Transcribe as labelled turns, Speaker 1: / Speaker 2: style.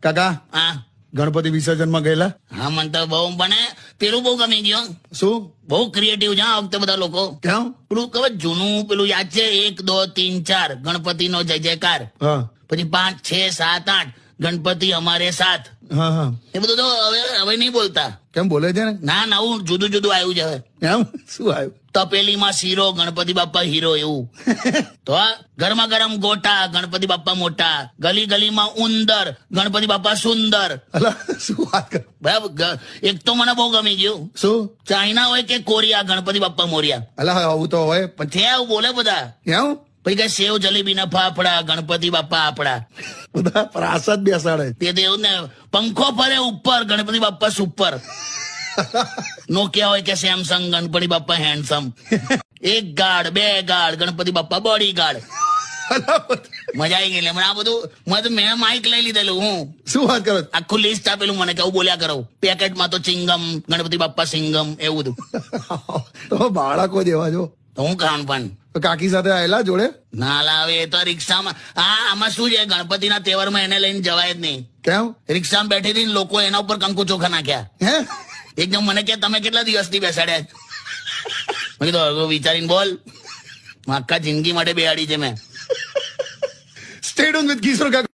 Speaker 1: કાકા
Speaker 2: હા
Speaker 1: ગણપતિ વિસર્જન માં ગયેલા?
Speaker 2: હા મને તો બહુ મને પેલું બહુ ગમી ગયું.
Speaker 1: શું?
Speaker 2: બહુ ક્રિએટિવ છે આ વખતે બધા લોકો.
Speaker 1: કેમ?
Speaker 2: પેલું ખબર જૂનું પેલું યાદ છે 1 2 3 4 ગણપતિ નો જય જયકાર,
Speaker 1: હા
Speaker 2: પછી 5 6 7 8 ગણપતિ અમારે સાથ,
Speaker 1: હા હા.
Speaker 2: એ બધું તો હવે નહીં બોલતા.
Speaker 1: કેમ બોલે છે ને?
Speaker 2: ના નવું જુદું જુદું આવ્યું છે હવે.
Speaker 1: એમ શું આવ્યું?
Speaker 2: તપેલીમાં શીરો ગણપતિ બાપા હીરો એવું. તો આ ગરમા ગરમ ગોટા ગણપતિ બાપા મોટા, ગલી ગલીમાં ઉંદર ગણપતિ બાપા સુંદર.
Speaker 1: અલા શું વાત કર?
Speaker 2: બરાબર. એક તો મને બહુ ગમી ગયું.
Speaker 1: શું?
Speaker 2: ચાઇના હોય કે કોરિયા ગણપતિ બાપા મોરિયા.
Speaker 1: અલા આવું તો હોય પણ
Speaker 2: છે આવું બોલે બધા.
Speaker 1: કેમ?
Speaker 2: પછી કે સેવ જલેબી ના ફાફડા ગણપતિ બાપા આપડા.
Speaker 1: બધા પ્રાસાદ બેસાડે.
Speaker 2: તે તો એવું ને પંખો ફરે ઉપર ગણપતિ બાપા સુપર. નોકિયા હોય કે સેમસંગ ગણપતિ બાપા હેન્ડસમ. 1 ગાર્ડ 2 ગાર્ડ ગણપતિ બાપા બોડી ગાર્ડ. મજા આવી ગઈ. આ બધું મેં માઇક લઈ લીધેલું. હું
Speaker 1: શું વાત કરો?
Speaker 2: આખું લિસ્ટ આપેલું મને કે હું બોલ્યા કરો. પેકેટમાં તો ચિંગમ ગણપતિ બાપા સિંગમ એવું બધું.
Speaker 1: તો બાળકો જેવા જો.
Speaker 2: તો હું ખાન પણ
Speaker 1: કાકી સાથે આયેલા જોડે?
Speaker 2: ના લાવે એ તો રિક્ષામાં. આમાં શું છે ગણપતિના તહેવારમાં એને લઈને જવાય જ નહીં.
Speaker 1: કેમ?
Speaker 2: રિક્ષામાં બેઠી હતી લોકો એના ઉપર કંકુ ચોખા નાખ્યા.
Speaker 1: હે?
Speaker 2: એકદમ મને કે તમે કેટલા દિવસથી બેસાડ્યા? મેં કીધું વિચારીને બોલ. આખા જિંદગી માટે બેહાડી છે મેં.
Speaker 1: Stay tuned with Kishore Kaká.